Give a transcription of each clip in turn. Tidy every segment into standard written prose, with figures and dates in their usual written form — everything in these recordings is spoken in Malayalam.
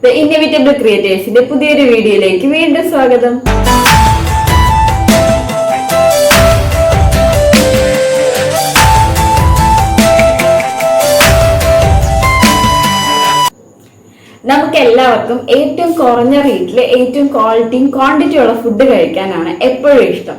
The Inevitable Creators ന്റെ പുതിയൊരു വീഡിയോയിലേക്ക് വീണ്ടും സ്വാഗതം. നമുക്ക് എല്ലാവർക്കും ഏറ്റവും കുറഞ്ഞ റേറ്റിൽ ഏറ്റവും ക്വാളിറ്റിയും ക്വാണ്ടിറ്റിയും ഉള്ള ഫുഡ് കഴിക്കാനാണ് എപ്പോഴും ഇഷ്ടം.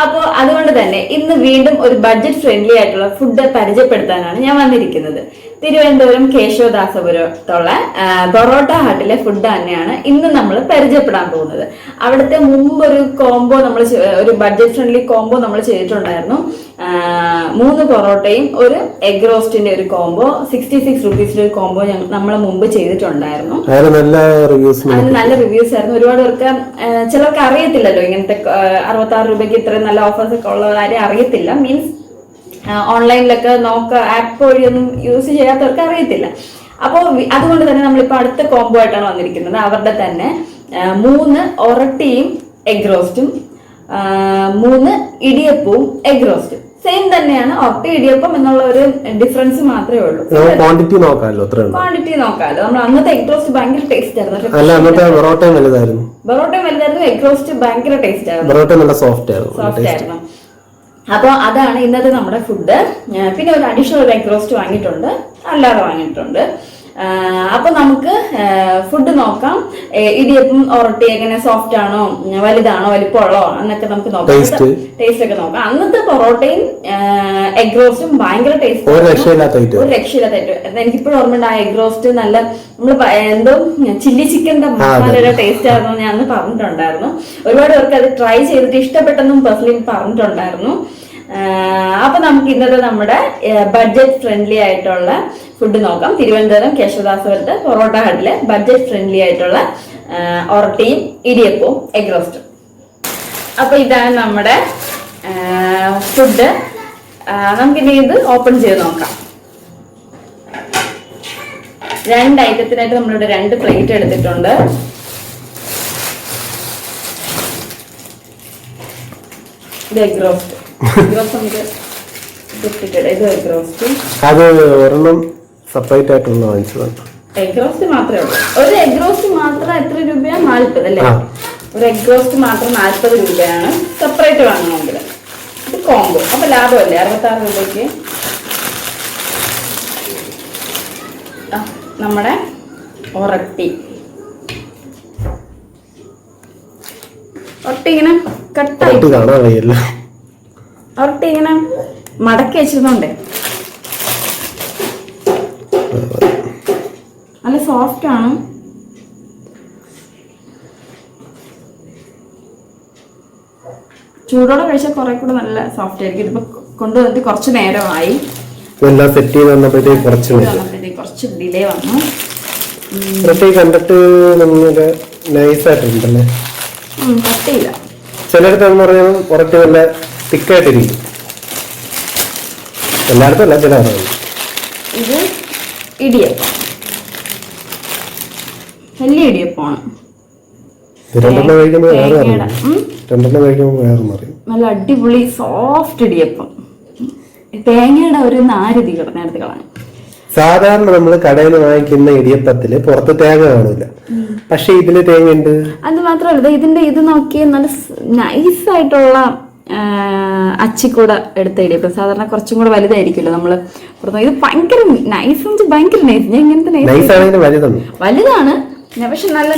അപ്പോൾ അതുകൊണ്ട് തന്നെ ഇന്ന് വീണ്ടും ഒരു ബഡ്ജറ്റ് ഫ്രണ്ട്ലി ആയിട്ടുള്ള ഫുഡ് പരിചയപ്പെടുത്താനാണ് ഞാൻ വന്നിരിക്കുന്നത്. തിരുവനന്തപുരം കേശവദാസപുരത്തുള്ള പൊറോട്ട ഹട്ടിലെ ഫുഡ് തന്നെയാണ് ഇന്ന് നമ്മൾ പരിചയപ്പെടാൻ പോകുന്നത്. അവിടുത്തെ മുമ്പ് ഒരു കോംബോ ഒരു ബഡ്ജറ്റ് ഫ്രണ്ട്ലി കോംബോ നമ്മൾ ചെയ്തിട്ടുണ്ടായിരുന്നു. 3 പൊറോട്ടയും ഒരു എഗ് റോസ്റ്റിന്റെ ഒരു കോംബോ 66 റുപ്പീസിന്റെ ഒരു കോംബോ നമ്മൾ മുമ്പ് ചെയ്തിട്ടുണ്ടായിരുന്നു. അതിന് നല്ല റിവ്യൂസ് ആയിരുന്നു. ഒരുപാട് പേർക്ക് ചിലർക്ക് അറിയത്തില്ലല്ലോ ഇങ്ങനത്തെ 66 രൂപയ്ക്ക് ഇത്രയും നല്ല ഓഫേഴ്സ് ഒക്കെ ഉള്ള കാര്യം അറിയത്തില്ല. മീൻസ് ഓൺലൈനിലൊക്കെ ആപ്പ് വഴിയൊന്നും യൂസ് ചെയ്യാത്തവർക്ക് അറിയത്തില്ല. അപ്പോൾ അതുകൊണ്ട് തന്നെ നമ്മളിപ്പോൾ അടുത്ത കോംബോ ആയിട്ടാണ് വന്നിരിക്കുന്നത്. അവരുടെ തന്നെ 3 ഒറട്ടിയും എഗ് റോസ്റ്റും 3 ഇടിയപ്പവും എഗ് റോസ്റ്റും സെയിം തന്നെയാണ്. ഒറട്ടി ഇടിയപ്പം എന്നുള്ള ഒരു ഡിഫറൻസ് മാത്രമേ ഉള്ളൂ. ക്വാണ്ടിറ്റി നോക്കാമല്ലോ. നമ്മൾ അന്നത്തെ എഗ് റോസ്റ്റ് ഭയങ്കര ടേസ്റ്റ് ആയിരുന്നു. പൊറോട്ടയും വലുതായിരുന്നു, എഗ് റോസ്റ്റ് ഭയങ്കര ടേസ്റ്റ് ആയിരുന്നു, സോഫ്റ്റ് ആയിരുന്നു. അപ്പോൾ അതാണ് ഇന്നത്തെ നമ്മുടെ ഫുഡ്. പിന്നെ ഒരു അഡീഷണൽ ഒരു എഗ് റോസ്റ്റ് വാങ്ങിയിട്ടുണ്ട്, അല്ലാതെ വാങ്ങിയിട്ടുണ്ട്. അപ്പൊ നമുക്ക് ഫുഡ് നോക്കാം. ഇടിയപ്പം ഒറട്ടി എങ്ങനെ സോഫ്റ്റ് ആണോ, വലുതാണോ, വലിപ്പമുള്ളോ എന്നൊക്കെ നമുക്ക് നോക്കാം. ടേസ്റ്റ് ഒക്കെ നോക്കാം. അന്നത്തെ പൊറോട്ടയും എഗ് റോസ്റ്റും ഭയങ്കര ടേസ്റ്റ്, ഒരു രക്ഷയില്ലാത്ത. എനിക്കിപ്പോഴും ഓർമ്മയുണ്ട് ആ എഗ് റോസ്റ്റ് നല്ല നമ്മള് എന്തോ ചില്ലി ചിക്കന്റെ മസാലയുടെ ടേസ്റ്റ് ആയിരുന്നു ഞാൻ അന്ന് പറഞ്ഞിട്ടുണ്ടായിരുന്നു. ഒരുപാട് പേർക്ക് അത് ട്രൈ ചെയ്തിട്ട് ഇഷ്ടപ്പെട്ടെന്നും പേഴ്സണലി പറഞ്ഞിട്ടുണ്ടായിരുന്നു. അപ്പൊ നമുക്ക് ഇന്നത്തെ നമ്മുടെ ബഡ്ജറ്റ് ഫ്രണ്ട്ലി ആയിട്ടുള്ള ഫുഡ് നോക്കാം. തിരുവനന്തപുരം കേശവദാസപുരത്ത് പൊറോട്ട ഹട്ടിലെ ബഡ്ജറ്റ് ഫ്രണ്ട്ലി ആയിട്ടുള്ള ഒറട്ടിയും ഇടിയപ്പവും എഗ് റോസ്റ്റും. അപ്പൊ ഇതാണ് നമ്മുടെ ഫുഡ്. നമുക്കിനി ഇത് ഓപ്പൺ ചെയ്ത് നോക്കാം. 2 ഐറ്റത്തിനായിട്ട് നമ്മളിവിടെ 2 പ്ലേറ്റ് എടുത്തിട്ടുണ്ട്. ഇത് എഗ് റോസ്റ്റ്. അത് ഒരെണ്ണം സെപ്പറേറ്റ് ആയിട്ടുള്ള വാങ്ങിച്ചതാണ്. എഗ് റോസ്റ്റ് മാത്രമേ ഉള്ളൂ. ഒരു എഗ് റോസ്റ്റ് മാത്രം എത്ര രൂപയാണ്? 40 അല്ലേ? ഒരു എഗ് റോസ്റ്റ് മാത്രം 40 രൂപയാണ് സെപ്പറേറ്റ് വാങ്ങണമെങ്കിൽ. ഇത് കോംബോ. അപ്പൊ ലാഭമല്ലേ 66 രൂപയ്ക്ക്. നമ്മുടെ ഒറട്ടി ഇങ്ങനെ കട്ടായിട്ട് ഒറട്ടി ഇങ്ങനെ മടക്കി വെച്ചിരുന്നോണ്ടേ നല്ല സോഫ്റ്റ് ആണ്. ചൂടോടെ കഴിച്ചാൽ കുറെ കൂടെ നല്ല സോഫ്റ്റ് ആയിരിക്കും. ഇതിപ്പോ കൊണ്ടുവന്നിട്ട് കുറച്ച് നേരമായി. കുറച്ച് ഡിലേ വന്നു. കണ്ടിട്ട് നൈസായിട്ടുണ്ടല്ലേ, കട്ടിയില്ല. ചിലയിടത്തെന്ന് പറഞ്ഞാൽ പുറത്ത് നല്ല തിക്കായിട്ടിരിക്കും. എല്ലായിടത്തും അല്ല, ചില ഇത് ഇടിയപ്പം, വലിയ ഇടിയപ്പമാണ്. നല്ല അടിപൊളി സോഫ്റ്റ് ഇടിയപ്പം. തേങ്ങയുടെ ഒരു നാരുതി കിടന്നെടുത്ത് കളഞ്ഞു. സാധാരണ നമ്മള് കടയിൽ നിന്ന് വാങ്ങിക്കുന്ന ഇടിയപ്പത്തില് പുറത്ത് തേങ്ങ കാണില്ല, പക്ഷെ ഇതില് തേങ്ങ ഉണ്ട്. അത് മാത്രമല്ല, ഇത് നോക്കിയ നല്ല നൈസായിട്ടുള്ള അച്ചിക്കൂട എടുത്ത ഇടിയപ്പം. സാധാരണ കുറച്ചും കൂടെ വലുതായിരിക്കുമല്ലോ നമ്മള് പുറത്ത്. ഇത് ഭയങ്കര നൈസ്, ഭയങ്കര നൈസ്. ഞാൻ ഇങ്ങനത്തെ വലുതാണ്, പക്ഷെ നല്ല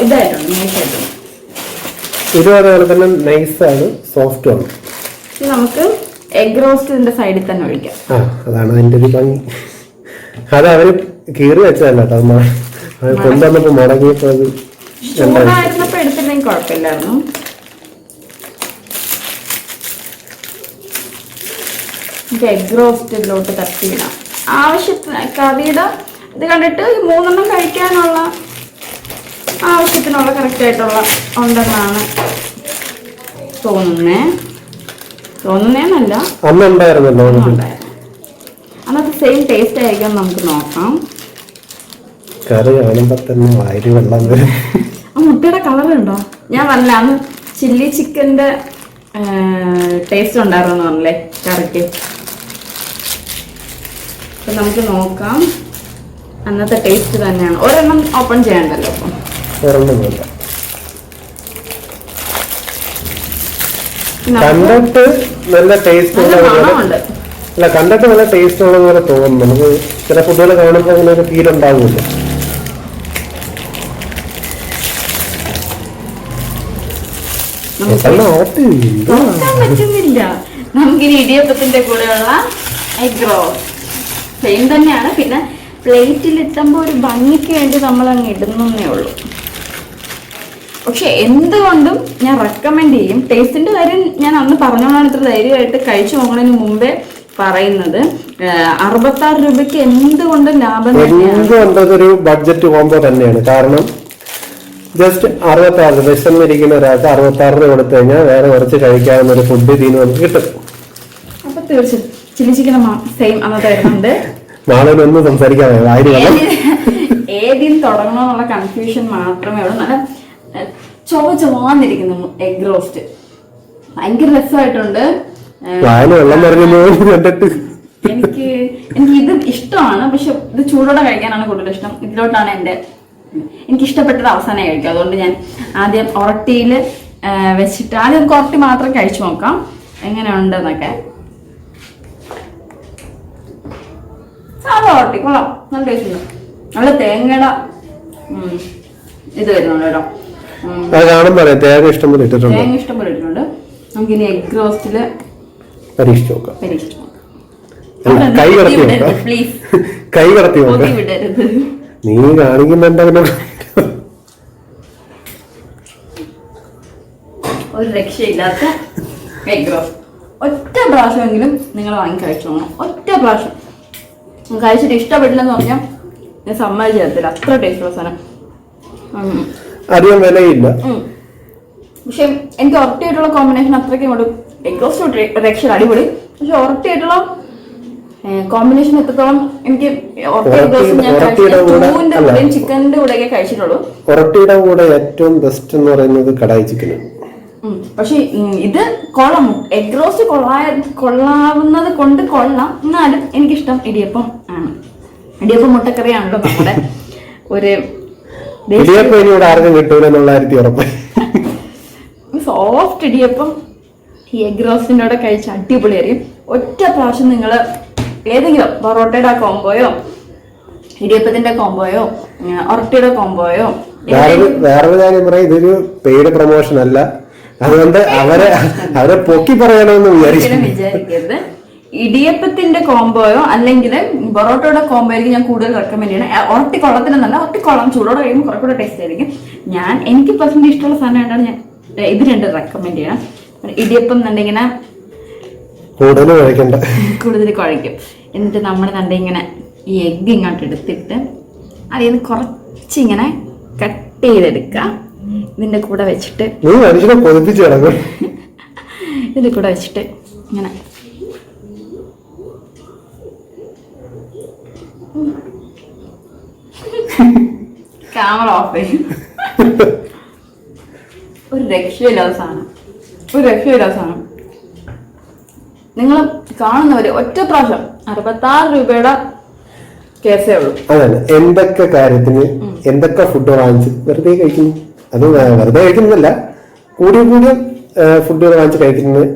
ഇതായിട്ടുണ്ട്, നൈസായിട്ടുണ്ട്. ഇത് അതുപോലെ തന്നെ നൈസാണ്, സോഫ്റ്റ് ആണ്. നമുക്ക് എഗ് റോസ്റ്റ് ഇതിന്റെ സൈഡിൽ തന്നെ ഒഴിക്കാം. അതാണ് അതിന്റെ ഒരു ഭംഗി. അത് അവര് കീറി വെച്ചതല്ല കേട്ടോ, കൊണ്ടുവന്നപ്പോ മുടങ്ങിയപ്പോ ചൂടായിരുന്നപ്പോ എടുത്തില്ലെങ്കിൽ കുഴപ്പമില്ലായിരുന്നു. എഗ് റോസ്റ്റിലോട്ട് തട്ടിയിടാം. ആവശ്യത്തിന് കറിയുടെ ഇത് കണ്ടിട്ട് 3 കഴിക്കാനുള്ള ആവശ്യത്തിനുള്ള കറക്റ്റ് ആയിട്ടുള്ള ഉണ്ടെന്നാണ് തോന്നുന്നേന്നല്ല, അന്നത്തെ സെയിം ടേസ്റ്റ് ആയിരിക്കും. നമുക്ക് നോക്കാം. മുട്ടയുടെ കളർ ഉണ്ടോ? ഞാൻ പറഞ്ഞില്ല അന്ന് ചില്ലി ചിക്കന്റെ ടേസ്റ്റ് ഉണ്ടായിരുന്നു പറഞ്ഞല്ലേ കറിക്ക്. അപ്പൊ നമുക്ക് നോക്കാം. അന്നത്തെ ടേസ്റ്റ് തന്നെയാണ്. ഒരെണ്ണം ഓപ്പൺ ചെയ്യണ്ടല്ലോ അപ്പം. കണ്ടിട്ട് നല്ല ടേസ്റ്റ് അല്ല, കണ്ടിട്ട് നല്ല ടേസ്റ്റ് ഉള്ള പോലെ തോന്നുന്നു. നമുക്ക് ചില ഫുഡുകൾ കാണുമ്പോൾ അങ്ങനെ ഒരു ഫീൽ ഉണ്ടാവില്ല. പറ്റുന്നില്ല. നമുക്കിനി ഇടിയപ്പത്തിന്റെ കൂടെയുള്ള എഗ് റോസ്റ്റ് സെയിം തന്നെയാണ്. പിന്നെ പ്ലേറ്റിൽ ഇട്ടുമ്പോൾ ഒരു ഭംഗിക്ക് വേണ്ടി നമ്മൾ അങ്ങ് ഇടുന്നേ ഉള്ളൂ. പക്ഷെ എന്തുകൊണ്ടും ഞാൻ റെക്കമെൻഡ് ചെയ്യും. ടേസ്റ്റിന്റെ കാര്യം ഞാൻ അന്ന് പറഞ്ഞോളാണ് ഇത്ര ധൈര്യമായിട്ട് കഴിച്ചു നോക്കണതിന് മുമ്പേ പറയുന്നത്. 66 രൂപയ്ക്ക് എന്തുകൊണ്ടും ലാഭം തന്നെയാണ്. ബഡ്ജറ്റ് കോംബോ തന്നെയാണ്. കാരണം ജസ്റ്റ് 66 വിശന്നിരിക്കുന്ന ഒരാൾക്ക് 66 രൂപ കൊടുത്തു കഴിഞ്ഞാൽ വേറെ കുറച്ച് കഴിക്കാവുന്ന ഒരു ഫുഡ് ഇതിന് നമുക്ക് കിട്ടും. അപ്പൊ തീർച്ചയായും ചില്ലി ചിക്കൻ സെയിം അന്നത്തെ വരുന്നുണ്ട്. നാളെ ഒന്നും സംസാരിക്കാൻ ഏതിൽ തുടങ്ങണമെന്നുള്ള കൺഫ്യൂഷൻ മാത്രമേ ഉള്ളൂ. നല്ല ചൊവ്വാന്നിരിക്കുന്നു എഗ് റോസ്റ്റ്. ഭയങ്കര രസമായിട്ടുണ്ട്. എനിക്ക് ഇത് ഇഷ്ടമാണ്. പക്ഷെ ഇത് ചൂടോടെ കഴിക്കാനാണ് കൂടുതൽ ഇഷ്ടം. ഇതിലോട്ടാണ് എനിക്ക് ഇഷ്ടപ്പെട്ടത് അവസാനം കഴിക്കും. അതുകൊണ്ട് ഞാൻ ആദ്യം ഒറട്ടിയിൽ വെച്ചിട്ട് ആദ്യം ഒറട്ടി മാത്രം കഴിച്ചു നോക്കാം എങ്ങനെയുണ്ടെന്നൊക്കെ. സാധാ ഒറട്ടി കൊള്ളാം, നല്ല ടേസ്റ്റ് ഉണ്ട്. നല്ല തേങ്ങയുടെ ഇത് വരുന്നുണ്ട് കേട്ടോ. തേങ്ങ ഇഷ്ടം പോലെ ഇട്ടിട്ടുണ്ട്. നമുക്കിനി എഗ് റോസ്റ്റില് പരീക്ഷിച്ചു നോക്കാം. പ്ലീസ് കൈ കടത്തി വിടരുത്. നീ കാണിക്കുന്നുണ്ട്. ഒരു രക്ഷയില്ലാത്ത എഗ് റോസ്റ്റ്. ഒറ്റ പ്രാവശ്യമെങ്കിലും നിങ്ങൾ വാങ്ങി കഴിച്ചു നോക്കണം. ഒറ്റ പ്രാവശ്യം കഴിച്ചിട്ട് ഇഷ്ടപ്പെട്ടില്ലെന്ന് പറഞ്ഞാൽ ഞാൻ സമ്മതിച്ചു തരത്തില്ല. അത്ര ടേസ്റ്റുള്ള സാധനം. അധികം വിലയില്ല. പക്ഷെ എനിക്ക് ഒറട്ടിയായിട്ടുള്ള കോമ്പിനേഷൻ അത്രയ്ക്കും കൊണ്ട് എഗ് റോസ്റ്റ് രക്ഷ അടിപൊളി. പക്ഷെ ഒറട്ടിയായിട്ടുള്ള കോമ്പിനേഷൻ എത്രത്തോളം എനിക്ക് ചിക്കന്റെ കൂടെയൊക്കെ കഴിച്ചിട്ടുള്ളൂ. ഒറട്ടിയുടെ കൂടെ ഏറ്റവും ബെസ്റ്റ് എന്ന് പറയുന്നത് കടായി ചിക്കൻ. പക്ഷെ ഇത് കൊള്ളാം. എഗ് റോസ്റ്റ് കൊള്ളാവുന്നത് കൊണ്ട് കൊള്ളാം. എന്നാലും എനിക്കിഷ്ടം ഇടിയപ്പം ആണ്. ഇടിയപ്പം മുട്ടക്കറിയാണല്ലോ നമ്മുടെ ഒരു സോഫ്റ്റ് ഇടിയപ്പം. ഈ എഗ് റോസ്റ്റിന്റെ കൂടെ കഴിച്ച് അടിപൊളിയായിരിക്കും. ഒറ്റ പ്രാവശ്യം നിങ്ങൾ ഏതെങ്കിലും പൊറോട്ടയുടെ കോംബോയോ ഇടിയപ്പത്തിന്റെ കോംബോയോ ഒറട്ടിയുടെ കോംബോയോ. വേറൊരു കാര്യം പറയാം, ഇതൊരു പെയ്ഡ് പ്രൊമോഷൻ അല്ല. അതുകൊണ്ട് അവരെ പൊക്കി പറയണമെന്ന് വിചാരിക്കരുത്. ഇടിയപ്പത്തിന്റെ കോംബോയോ അല്ലെങ്കിൽ പൊറോട്ടയുടെ കോംബോയിലേക്ക് ഞാൻ കൂടുതൽ റെക്കമെൻഡ് ചെയ്യണം. ഒറട്ടി കൊള്ളത്തിനെന്നല്ല, ഒറട്ടി കൊള്ളാം, ചൂടോടെ കഴിയുമ്പോൾ കുറെ കൂടെ ടേസ്റ്റ് ആയിരിക്കും. എനിക്ക് പേഴ്സണലി ഇഷ്ടമുള്ള സാധനം ആയിട്ടാണ് ഞാൻ ഇത് രണ്ട് റെക്കമെൻഡ് ചെയ്യണം. ഇടിയപ്പം എന്നുണ്ടെങ്കിൽ കൂടുതൽ കുഴയ്ക്കും. എന്നിട്ട് നമ്മൾ ഇങ്ങനെ ഈ എഗ്ഗ് ഇങ്ങോട്ട് എടുത്തിട്ട് അതിൽ നിന്ന് കുറച്ചിങ്ങനെ കട്ട് ചെയ്തെടുക്കുക. ഇതിന്റെ കൂടെ വെച്ചിട്ട് ഇതിന്റെ കൂടെ വെച്ചിട്ട് ഇങ്ങനെ ക്യാമറ ഓഫ് ചെയ്യും. ഒരു രക്ഷയില്ലാത്ത സാധനം. നിങ്ങൾ കാണുന്നവര് ഒറ്റ പ്രാവശ്യം 66 രൂപയുടെ കേസേ ഉള്ളൂ. അതല്ല, എന്തൊക്കെ കാര്യത്തിന് എന്തൊക്കെ ഫുഡ് വാങ്ങിച്ച് വെറുതെ കഴിക്കുന്നു. അത് വെറുതെ കഴിക്കുന്നതല്ല, കൂടിയ ഫുഡുകൾ വാങ്ങിച്ച് കഴിക്കുന്നത്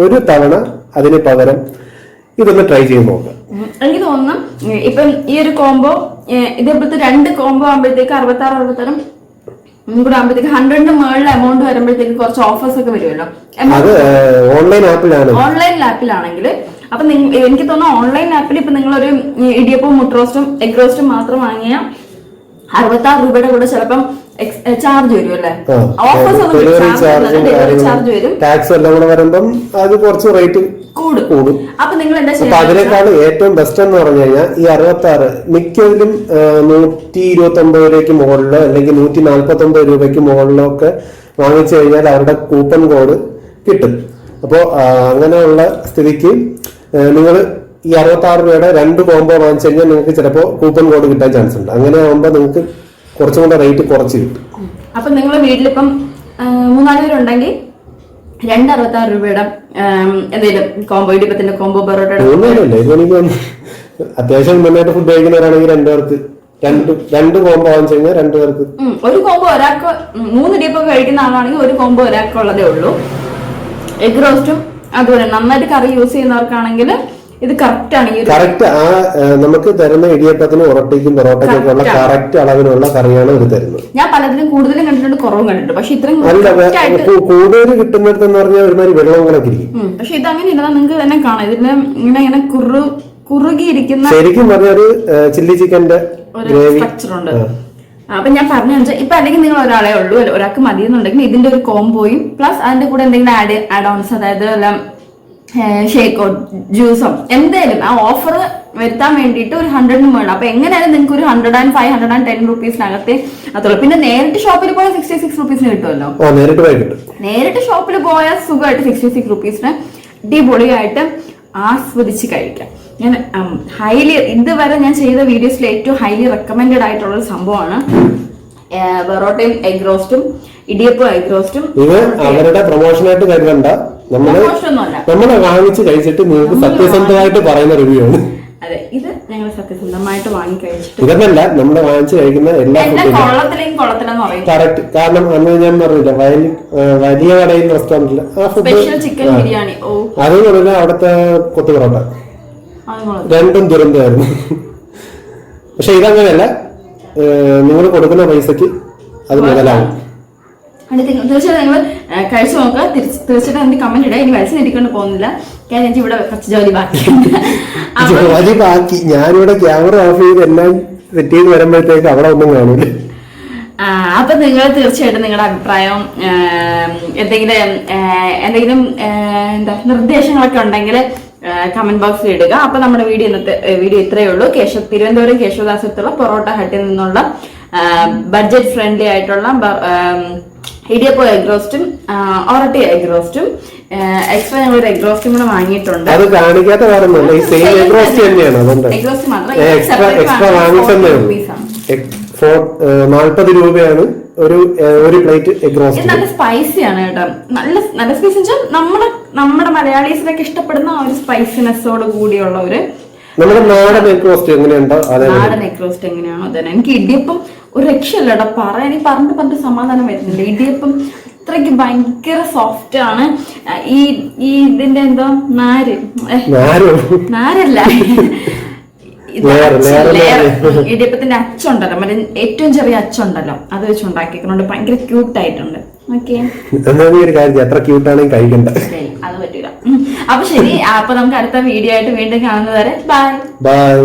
ഒരു തവണ അതിന് പകരം ഇതൊന്ന് ട്രൈ ചെയ്ത് നോക്കാം. എനിക്ക് തോന്നുന്നു ഇപ്പം ഈ ഒരു കോംബോ ഇതേപോലത്തെ 2 കോംബോ ആകുമ്പോഴത്തേക്ക് 66 കൂടെ ആകുമ്പോഴത്തേക്ക് 100 മുകളിൽ എമൗണ്ട് വരുമ്പോഴത്തേക്ക് കുറച്ച് ഓഫേഴ്സ് ഒക്കെ വരുമല്ലോ. ഓൺലൈൻ ആപ്പിലാണെങ്കിൽ അപ്പൊ എനിക്ക് തോന്നുന്നു ഓൺലൈൻ ആപ്പിൽ ഇപ്പൊ നിങ്ങളൊരു ഇടിയപ്പവും മുട്ടറോസ്റ്റും എഗ് റോസ്റ്റും മാത്രം വാങ്ങിയ 66 രൂപയുടെ കൂടെ ചിലപ്പം ചാർജ് വരും അല്ലേ? ചാർജ് വരും. ടാക്സ് എല്ലാം കൂടെ വരുമ്പം അത് കുറച്ച് റേറ്റ് കൂടും. അപ്പൊ നിങ്ങൾ എന്താ ചെയ്യുക? അതിനേക്കാൾ ഏറ്റവും ബെസ്റ്റ് എന്ന് പറഞ്ഞു കഴിഞ്ഞാൽ ഈ 66 മിക്കതിലും 129 രൂപയ്ക്ക് മുകളിലോ അല്ലെങ്കിൽ 149 രൂപയ്ക്ക് മുകളിലോ ഒക്കെ വാങ്ങിച്ചു കഴിഞ്ഞാൽ അവരുടെ കൂപ്പൺ കോഡ് കിട്ടും. അപ്പോൾ അങ്ങനെയുള്ള സ്ഥിതിക്ക് നിങ്ങൾ ഈ 66 രൂപയുടെ 2 കോംബോ വാങ്ങിച്ചു കഴിഞ്ഞാൽ നിങ്ങൾക്ക് ചിലപ്പോൾ കൂപ്പൺ കോഡ് കിട്ടാൻ ചാൻസ് ഉണ്ട്. അങ്ങനെ ആകുമ്പോൾ നിങ്ങൾക്ക് കുറച്ചും കൂടെ റേറ്റ് കുറച്ച് കിട്ടും. അപ്പൊ നിങ്ങളെ വീട്ടിലിപ്പം 3-4 പേരുണ്ടെങ്കിൽ 266 രൂപയുടെ എന്തെങ്കിലും കോംബോ, ഇടിയപ്പത്തിന്റെ കോംബോ, പൊറോട്ടയുടെ അത്യാവശ്യം നന്നായിട്ട് ഫുഡ് കഴിക്കുന്നവരാണെങ്കിൽ 2 പേർക്ക് രണ്ട് കോംബോ വാങ്ങിച്ചു കഴിഞ്ഞാൽ 2 പേർക്ക്. ഒരു കോംബോ ഒരാൾക്ക് 3 ഇടിയപ്പം കഴിക്കുന്ന ആളാണെങ്കിൽ ഒരു കോംബോ ഒരാൾക്കുള്ളതേ ഉള്ളൂ. എഗ് റോസ്റ്റും അതുപോലെ നന്നായിട്ട് കറി യൂസ് ചെയ്യുന്നവർക്കാണെങ്കിൽ ഇത് കറക്റ്റ് ആണ്. കറക്റ്റ് ആ നമുക്ക് തരുന്ന ഇടിയപ്പത്തിന് ഉറട്ടിക്കും പൊറോട്ടയ്ക്കും ഉള്ള കറക്റ്റ് അളവിനുള്ള കറിയാണ് ഇത് തരുന്നത്. ഞാൻ പലതിനും കൂടുതലും കണ്ടിട്ടുണ്ട്, കുറവും കണ്ടിട്ടുണ്ട്. പക്ഷെ ഇത്രയും കൂടുതൽ കിട്ടുന്നിടത്തെന്ന് പറഞ്ഞാൽ ഒരുമാതിരി വെള്ളങ്ങളൊക്കെ ഇരിക്കും. പക്ഷെ ഇത് അങ്ങനെ ഇല്ല, നിങ്ങൾക്ക് തന്നെ കാണാം. ഇതിന് ഇങ്ങനെ കുറുകിയിരിക്കുന്ന ശരിക്കും പറഞ്ഞൊരു ചില്ലി ചിക്കന്റെ സ്ട്രക്ചർ ഉണ്ട്. അപ്പൊ ഞാൻ പറഞ്ഞു വെച്ചാൽ ഇപ്പൊ അല്ലെങ്കിൽ നിങ്ങൾ ഒരാളെ ഉള്ളൂ, ഒരാൾക്ക് മതിയെന്നുണ്ടെങ്കിൽ ഇതിന്റെ ഒരു കോംബോയും പ്ലസ് അതിന്റെ കൂടെ എന്തെങ്കിലും ആഡ് ഓൺസ്, അതായത് ഷേക്കോ ജ്യൂസോ എന്തായാലും ആ ഓഫർ വരുത്താൻ വേണ്ടിയിട്ട് ഒരു 100 വേണം. അപ്പൊ എങ്ങനെയായാലും നിങ്ങൾക്ക് ഒരു 105, 110 റുപ്പീസിനകത്തെ അതുള്ളൂ. പിന്നെ നേരിട്ട് ഷോപ്പിൽ പോയാൽ 66 റുപ്പീസിന് കിട്ടുമല്ലോ. നേരിട്ട് ഷോപ്പിൽ പോയാൽ സുഖമായിട്ട് 66 റുപ്പീസിന് അടിപൊളിയായിട്ട് ആസ്വദിച്ച് കഴിക്കാം. ഞാൻ ഇതുവരെ ഞാൻ ചെയ്ത വീഡിയോസിൽ ഏറ്റവും ഹൈലി റെക്കമെൻഡഡ് ആയിട്ടുള്ള ഒരു സംഭവമാണ് പൊറോട്ടയും എഗ് റോസ്റ്റും ഇടിയപ്പവും എഗ് റോസ്റ്റും. ഇത് അവരുടെ പ്രൊമോഷനായിട്ട് കരുതണ്ട, നമ്മളെ വാങ്ങിച്ച് കഴിച്ചിട്ട് നിങ്ങൾക്ക് സത്യസന്ധമായിട്ട് പറയുന്ന റിവ്യൂ ആണ്. അതെ, ഇത് ഞങ്ങൾ സത്യസന്ധമായിട്ട് വാങ്ങി കഴിച്ചിട്ട് ഇതെന്നല്ല നമ്മള് വാങ്ങിച്ച് കഴിക്കുന്ന എല്ലാ കറക്റ്റ്. കാരണം അന്ന് ഞാൻ പറഞ്ഞില്ല വലിയ കടയിൽ റെസ്റ്റോറന്റിൽ ആ ഫുഡ് ചിക്കൻ ബിരിയാണി അതുകൊണ്ടല്ല അവിടുത്തെ കൊത്തു പൊറോട്ട രണ്ടും ദുരന്തമായിരുന്നു. പക്ഷെ ഇതങ്ങനെയല്ല, നിങ്ങൾ കൊടുക്കുന്ന പൈസക്ക് അത് മുതലാവും. തീർച്ചയായിട്ടും നിങ്ങൾ കഴിച്ചു നോക്കുക. തീർച്ചയായിട്ടും എന്റെ കമന്റ് ഇടുക. ഇനി വലിച്ചു നീട്ടിക്കൊണ്ട് പോകുന്നില്ല, കാരണം എനിക്ക് ഇവിടെ കുറച്ച് ജോലി ബാക്കി. ഞാനിവിടെ ക്യാമറ ഓഫ് ചെയ്ത് എല്ലാം സെറ്റ് ചെയ്ത് വരുമ്പോഴത്തേക്ക് അവിടെ ഒന്നും കാണില്ല. അപ്പൊ നിങ്ങൾ തീർച്ചയായിട്ടും നിങ്ങളുടെ അഭിപ്രായം എന്തെങ്കിലും നിർദ്ദേശങ്ങളൊക്കെ ഉണ്ടെങ്കിൽ കമന്റ് ബോക്സിൽ ഇടുക. അപ്പൊ നമ്മുടെ വീഡിയോ ഇത്രയേ ഉള്ളൂ. തിരുവനന്തപുരം കേശവദാസത്തുള്ള പൊറോട്ട ഹട്ടിൽ നിന്നുള്ള ബഡ്ജറ്റ് ഫ്രണ്ട്ലി ആയിട്ടുള്ള ഇടിയപ്പോ എഗ് റോസ്റ്റും ഒറട്ടി എഗ് റോസ്റ്റും എക്സ്ട്രാ ഞങ്ങൾ ഒരു എഗ് റോസ്റ്റും കൂടെ വാങ്ങിയിട്ടുണ്ട്. അത് കാണിക്കാത്ത കാരണം എഗ് റോസ്റ്റ് മാത്രം 40 രൂപയാണ് ഒരു പ്ലേറ്റ് എഗ് റോസ്റ്റ്. നല്ല സ്പൈസിയാണ് കേട്ടോ, നല്ല സ്പൈസി വെച്ചാൽ നമ്മുടെ മലയാളീസിനൊക്കെ ഇഷ്ടപ്പെടുന്ന ഒരു സ്പൈസിനെസ്സോട് കൂടിയുള്ള ഒരു നാടൻ എഗ് റോസ്റ്റ് എങ്ങനെയാണോ അതന്നെ. എനിക്ക് ഇടിയപ്പം ഒരു രക്ഷയില്ലട്ടോ, എനിക്ക് പറഞ്ഞിട്ട് സമാധാനം വരുന്നില്ല. ഇടിയപ്പം അത്രയ്ക്ക് ഭയങ്കര സോഫ്റ്റ് ആണ്. ഈ ഇതിന്റെ എന്തോ നാരല്ല ഇടിയപ്പത്തിന്റെ അച്ചുണ്ടല്ലോ, മറ്റേ ഏറ്റവും ചെറിയ അച്ചുണ്ടല്ലോ, അത് വെച്ച് ഉണ്ടാക്കിക്കൊണ്ട് ഭയങ്കര ക്യൂട്ട് ആയിട്ടുണ്ട്. ഓക്കെ, എത്ര ക്യൂട്ടാണെങ്കിൽ കഴിക്കണ്ട, അത് പറ്റൂല. അപ്പൊ ശരി, അപ്പൊ നമുക്ക് അടുത്ത വീഡിയോ ആയിട്ട് വീണ്ടും കാണുന്നത് വരെ ബൈ.